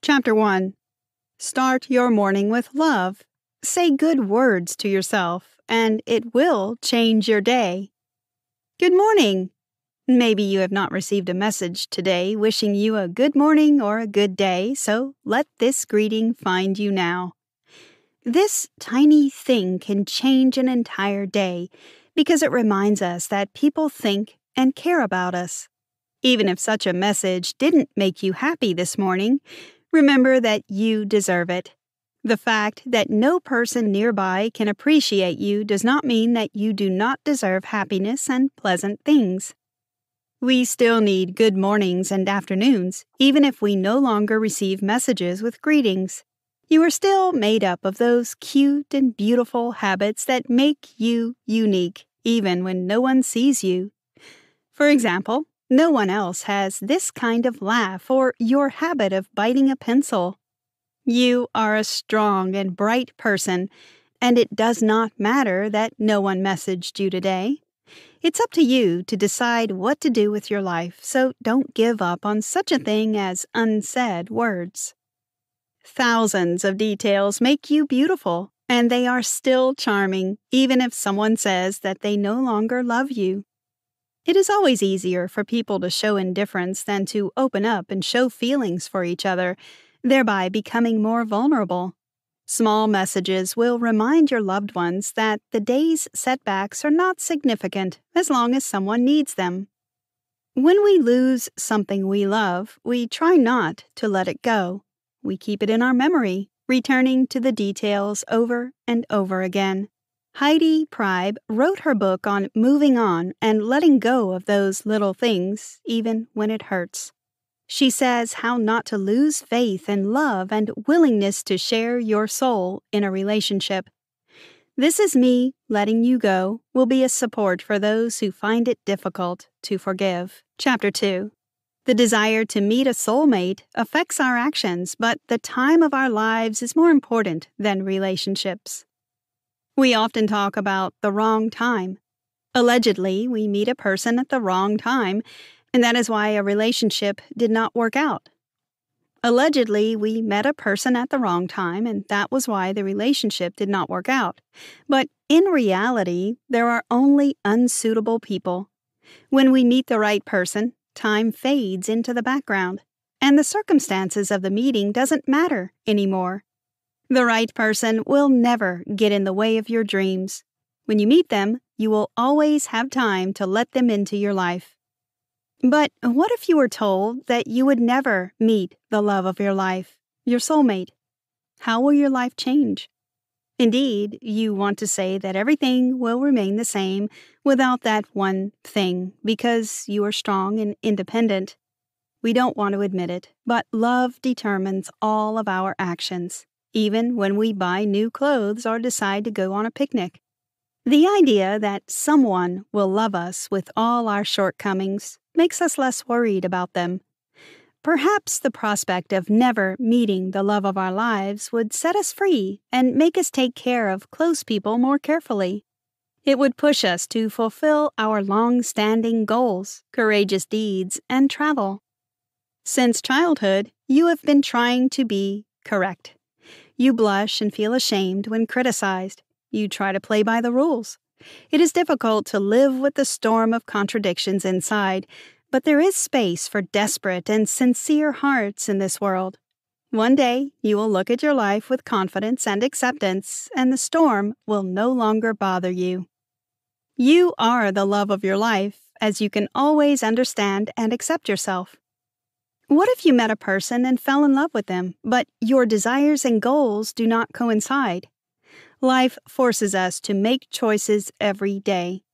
Chapter 1. Start your morning with love. Say good words to yourself, and it will change your day. Good morning. Maybe you have not received a message today wishing you a good morning or a good day, so let this greeting find you now. This tiny thing can change an entire day because it reminds us that people think and care about us. Even if such a message didn't make you happy this morning, remember that you deserve it. The fact that no person nearby can appreciate you does not mean that you do not deserve happiness and pleasant things. We still need good mornings and afternoons, even if we no longer receive messages with greetings. You are still made up of those cute and beautiful habits that make you unique, even when no one sees you. For example, no one else has this kind of laugh or your habit of biting a pencil. You are a strong and bright person, and it does not matter that no one messaged you today. It's up to you to decide what to do with your life, so don't give up on such a thing as unsaid words. Thousands of details make you beautiful, and they are still charming, even if someone says that they no longer love you. It is always easier for people to show indifference than to open up and show feelings for each other, thereby becoming more vulnerable. Small messages will remind your loved ones that the day's setbacks are not significant as long as someone needs them. When we lose something we love, we try not to let it go. We keep it in our memory, returning to the details over and over again. Heidi Priebe wrote her book on moving on and letting go of those little things, even when it hurts. She says how not to lose faith and love and willingness to share your soul in a relationship. This Is Me Letting You Go will be a support for those who find it difficult to forgive. Chapter 2. The desire to meet a soulmate affects our actions, but the time of our lives is more important than relationships. We often talk about the wrong time. Allegedly, we meet a person at the wrong time, and that is why a relationship did not work out. Allegedly, we met a person at the wrong time, and that was why the relationship did not work out. But in reality, there are only unsuitable people. When we meet the right person, time fades into the background, and the circumstances of the meeting doesn't matter anymore. The right person will never get in the way of your dreams. When you meet them, you will always have time to let them into your life. But what if you were told that you would never meet the love of your life, your soulmate? How will your life change? Indeed, you want to say that everything will remain the same without that one thing because you are strong and independent. We don't want to admit it, but love determines all of our actions, even when we buy new clothes or decide to go on a picnic. The idea that someone will love us with all our shortcomings makes us less worried about them. Perhaps the prospect of never meeting the love of our lives would set us free and make us take care of close people more carefully. It would push us to fulfill our long-standing goals, courageous deeds, and travel. Since childhood, you have been trying to be correct. You blush and feel ashamed when criticized. You try to play by the rules. It is difficult to live with the storm of contradictions inside, but there is space for desperate and sincere hearts in this world. One day, you will look at your life with confidence and acceptance, and the storm will no longer bother you. You are the love of your life, as you can always understand and accept yourself. What if you met a person and fell in love with them, but your desires and goals do not coincide? Life forces us to make choices every day.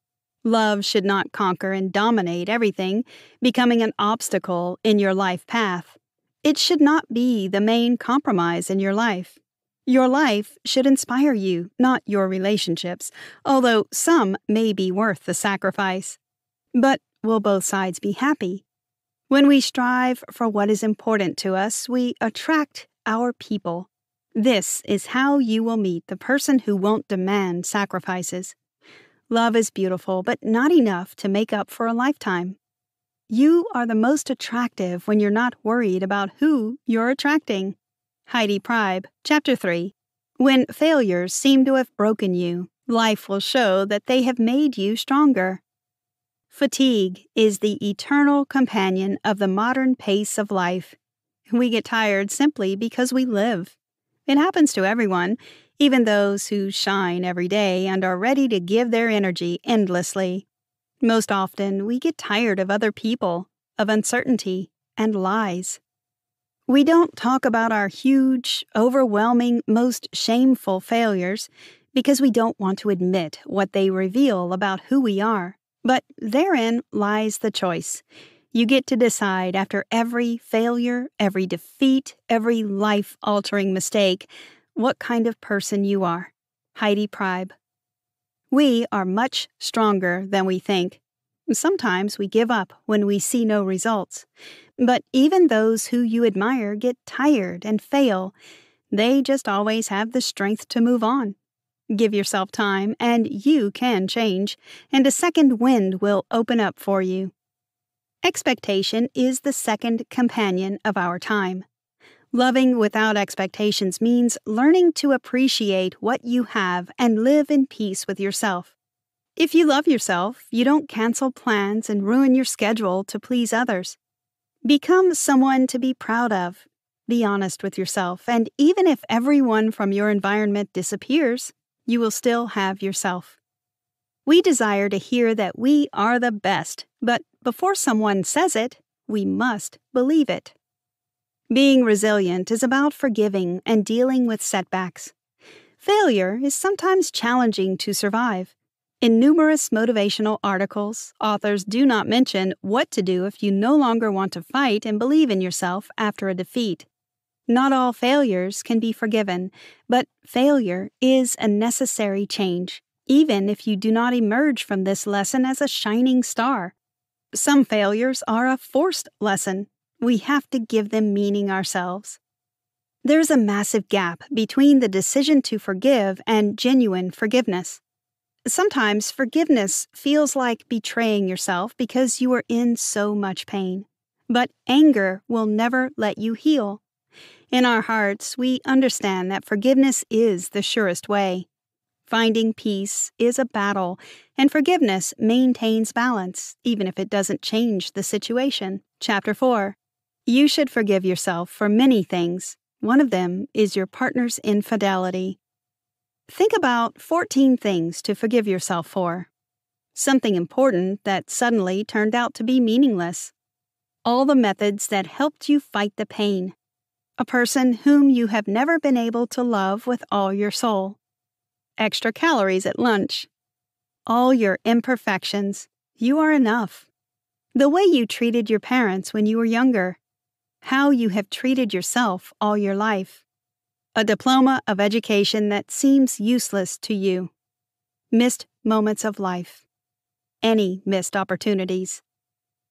Love should not conquer and dominate everything, becoming an obstacle in your life path. It should not be the main compromise in your life. Your life should inspire you, not your relationships, although some may be worth the sacrifice. But will both sides be happy? When we strive for what is important to us, we attract our people. This is how you will meet the person who won't demand sacrifices. Love is beautiful, but not enough to make up for a lifetime. You are the most attractive when you're not worried about who you're attracting. Heidi Pribe, Chapter 3. When failures seem to have broken you, life will show that they have made you stronger. Fatigue is the eternal companion of the modern pace of life. We get tired simply because we live. It happens to everyone, even those who shine every day and are ready to give their energy endlessly. Most often, we get tired of other people, of uncertainty, and lies. We don't talk about our huge, overwhelming, most shameful failures because we don't want to admit what they reveal about who we are. But therein lies the choice. You get to decide after every failure, every defeat, every life-altering mistake, what kind of person you are. Heidi Pribe. We are much stronger than we think. Sometimes we give up when we see no results. But even those who you admire get tired and fail. They just always have the strength to move on. Give yourself time, and you can change, and a second wind will open up for you. Expectation is the second companion of our time. Loving without expectations means learning to appreciate what you have and live in peace with yourself. If you love yourself, you don't cancel plans and ruin your schedule to please others. Become someone to be proud of. Be honest with yourself, and even if everyone from your environment disappears, you will still have yourself. We desire to hear that we are the best, but before someone says it, we must believe it. Being resilient is about forgiving and dealing with setbacks. Failure is sometimes challenging to survive. In numerous motivational articles, authors do not mention what to do if you no longer want to fight and believe in yourself after a defeat. Not all failures can be forgiven, but failure is a necessary change, even if you do not emerge from this lesson as a shining star. Some failures are a forced lesson. We have to give them meaning ourselves. There's a massive gap between the decision to forgive and genuine forgiveness. Sometimes forgiveness feels like betraying yourself because you are in so much pain. But anger will never let you heal. In our hearts, we understand that forgiveness is the surest way. Finding peace is a battle, and forgiveness maintains balance, even if it doesn't change the situation. Chapter 4. You should forgive yourself for many things. One of them is your partner's infidelity. Think about 14 things to forgive yourself for. Something important that suddenly turned out to be meaningless. All the methods that helped you fight the pain. A person whom you have never been able to love with all your soul. Extra calories at lunch. All your imperfections. You are enough. The way you treated your parents when you were younger. How you have treated yourself all your life. A diploma of education that seems useless to you. Missed moments of life. Any missed opportunities.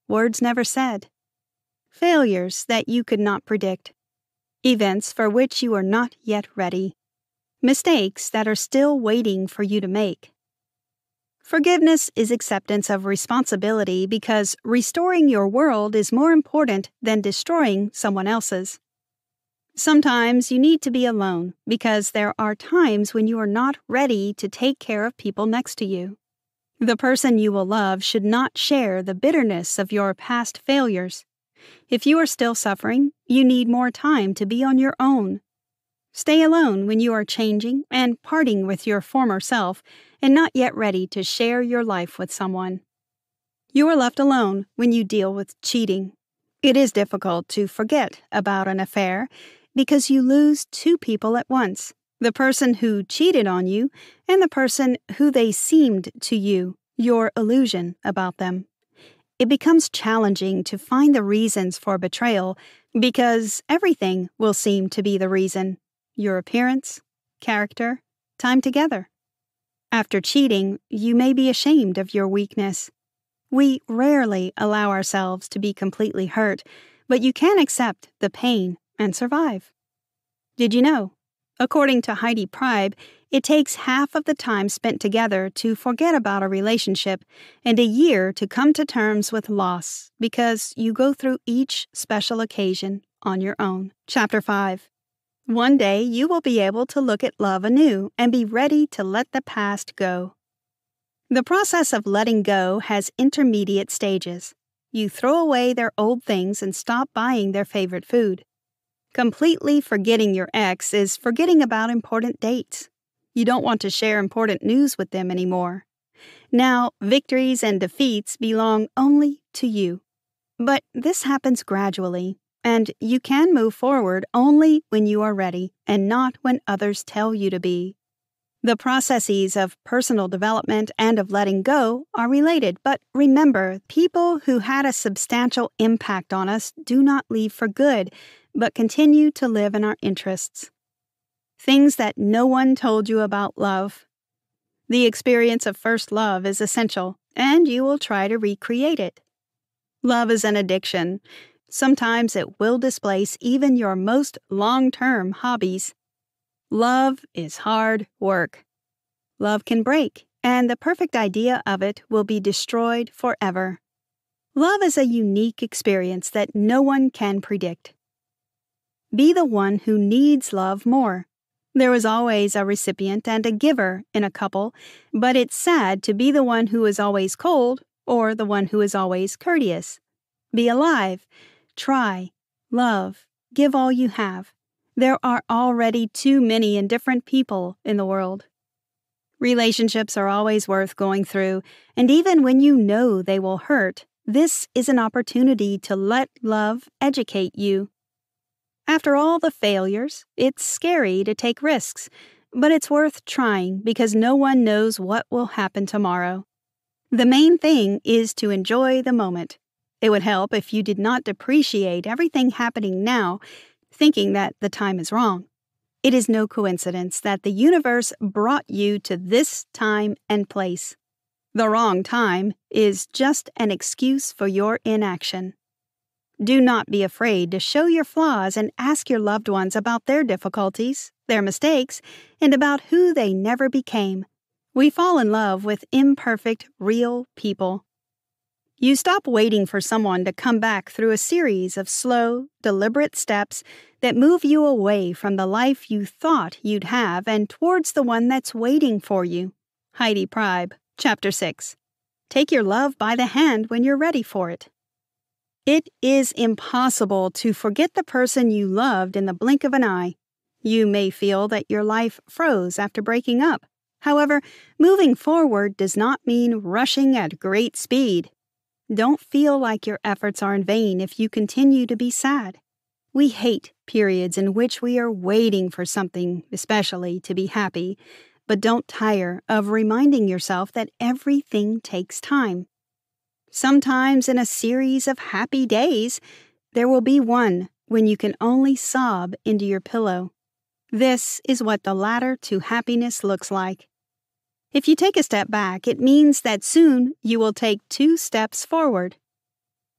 Words never said. Failures that you could not predict. Events for which you are not yet ready. Mistakes that are still waiting for you to make. Forgiveness is acceptance of responsibility because restoring your world is more important than destroying someone else's. Sometimes you need to be alone because there are times when you are not ready to take care of people next to you. The person you will love should not share the bitterness of your past failures. If you are still suffering, you need more time to be on your own. Stay alone when you are changing and parting with your former self and not yet ready to share your life with someone. You are left alone when you deal with cheating. It is difficult to forget about an affair because you lose two people at once, the person who cheated on you and the person who they seemed to you, your illusion about them. It becomes challenging to find the reasons for betrayal because everything will seem to be the reason. Your appearance, character, time together. After cheating, you may be ashamed of your weakness. We rarely allow ourselves to be completely hurt, but you can accept the pain and survive. Did you know? According to Heidi Pribe, it takes half of the time spent together to forget about a relationship and a year to come to terms with loss because you go through each special occasion on your own. Chapter 5. One day you will be able to look at love anew and be ready to let the past go. The process of letting go has intermediate stages. You throw away their old things and stop buying their favorite food. Completely forgetting your ex is forgetting about important dates. You don't want to share important news with them anymore. Now, victories and defeats belong only to you. But this happens gradually, and you can move forward only when you are ready and not when others tell you to be. The processes of personal development and of letting go are related, but remember, people who had a substantial impact on us do not leave for good, but continue to live in our interests. Things that no one told you about love. The experience of first love is essential, and you will try to recreate it. Love is an addiction. Sometimes it will displace even your most long-term hobbies. Love is hard work. Love can break, and the perfect idea of it will be destroyed forever. Love is a unique experience that no one can predict. Be the one who needs love more. There is always a recipient and a giver in a couple, but it's sad to be the one who is always cold or the one who is always courteous. Be alive. Try. Love. Give all you have. There are already too many indifferent people in the world. Relationships are always worth going through, and even when you know they will hurt, this is an opportunity to let love educate you. After all the failures, it's scary to take risks, but it's worth trying because no one knows what will happen tomorrow. The main thing is to enjoy the moment. It would help if you did not depreciate everything happening now, thinking that the time is wrong. It is no coincidence that the universe brought you to this time and place. The wrong time is just an excuse for your inaction. Do not be afraid to show your flaws and ask your loved ones about their difficulties, their mistakes, and about who they never became. We fall in love with imperfect, real people. You stop waiting for someone to come back through a series of slow, deliberate steps that move you away from the life you thought you'd have and towards the one that's waiting for you. Heidi Priebe, Chapter 6. Take your love by the hand when you're ready for it. It is impossible to forget the person you loved in the blink of an eye. You may feel that your life froze after breaking up. However, moving forward does not mean rushing at great speed. Don't feel like your efforts are in vain if you continue to be sad. We hate periods in which we are waiting for something, especially to be happy, but don't tire of reminding yourself that everything takes time. Sometimes in a series of happy days, there will be one when you can only sob into your pillow. This is what the ladder to happiness looks like. If you take a step back, it means that soon you will take 2 steps forward.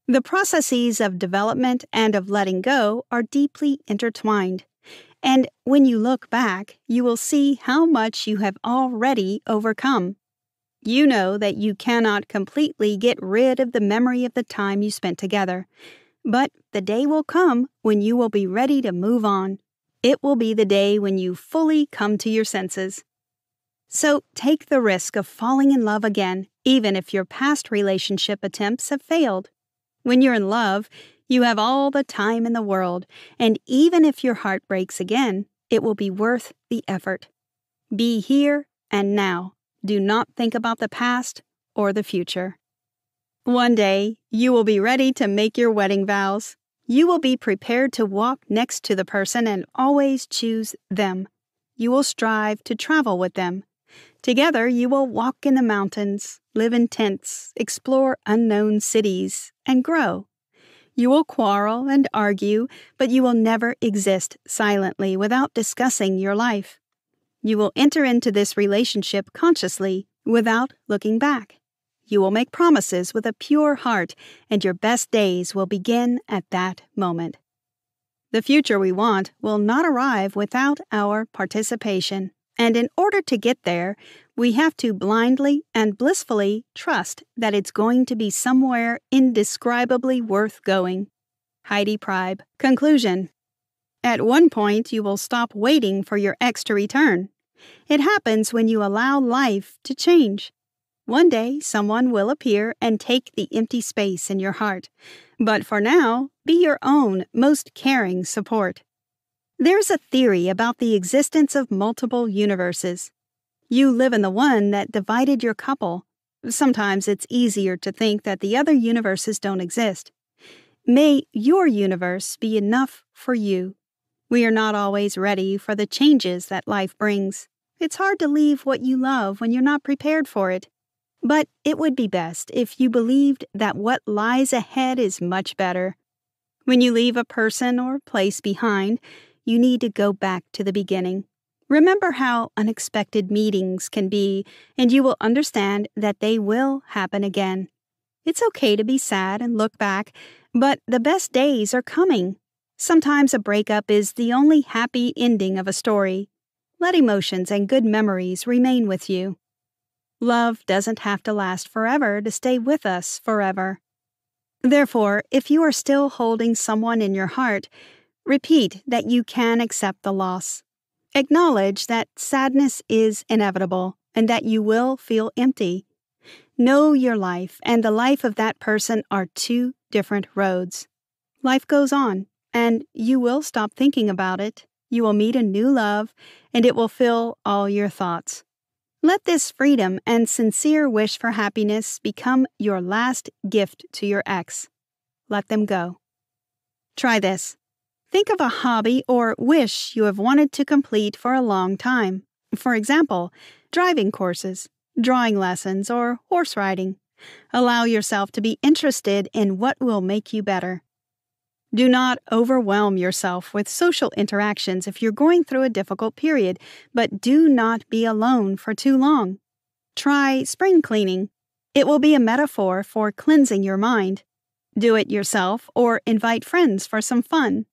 The processes of development and of letting go are deeply intertwined, and when you look back, you will see how much you have already overcome. You know that you cannot completely get rid of the memory of the time you spent together, but the day will come when you will be ready to move on. It will be the day when you fully come to your senses. So take the risk of falling in love again, even if your past relationship attempts have failed. When you're in love, you have all the time in the world, and even if your heart breaks again, it will be worth the effort. Be here and now. Do not think about the past or the future. One day, you will be ready to make your wedding vows. You will be prepared to walk next to the person and always choose them. You will strive to travel with them. Together, you will walk in the mountains, live in tents, explore unknown cities, and grow. You will quarrel and argue, but you will never exist silently without discussing your life. You will enter into this relationship consciously, without looking back. You will make promises with a pure heart, and your best days will begin at that moment. The future we want will not arrive without our participation, and in order to get there, we have to blindly and blissfully trust that it's going to be somewhere indescribably worth going. Heidi Priebe. Conclusion. At one point, you will stop waiting for your ex to return. It happens when you allow life to change. One day, someone will appear and take the empty space in your heart. But for now, be your own most caring support. There's a theory about the existence of multiple universes. You live in the one that divided your couple. Sometimes it's easier to think that the other universes don't exist. May your universe be enough for you. We are not always ready for the changes that life brings. It's hard to leave what you love when you're not prepared for it. But it would be best if you believed that what lies ahead is much better. When you leave a person or place behind, you need to go back to the beginning. Remember how unexpected meetings can be, and you will understand that they will happen again. It's okay to be sad and look back, but the best days are coming. Sometimes a breakup is the only happy ending of a story. Let emotions and good memories remain with you. Love doesn't have to last forever to stay with us forever. Therefore, if you are still holding someone in your heart, repeat that you can accept the loss. Acknowledge that sadness is inevitable and that you will feel empty. Know your life and the life of that person are two different roads. Life goes on, and you will stop thinking about it. You will meet a new love, and it will fill all your thoughts. Let this freedom and sincere wish for happiness become your last gift to your ex. Let them go. Try this. Think of a hobby or wish you have wanted to complete for a long time. For example, driving courses, drawing lessons, or horse riding. Allow yourself to be interested in what will make you better. Do not overwhelm yourself with social interactions if you're going through a difficult period, but do not be alone for too long. Try spring cleaning. It will be a metaphor for cleansing your mind. Do it yourself or invite friends for some fun.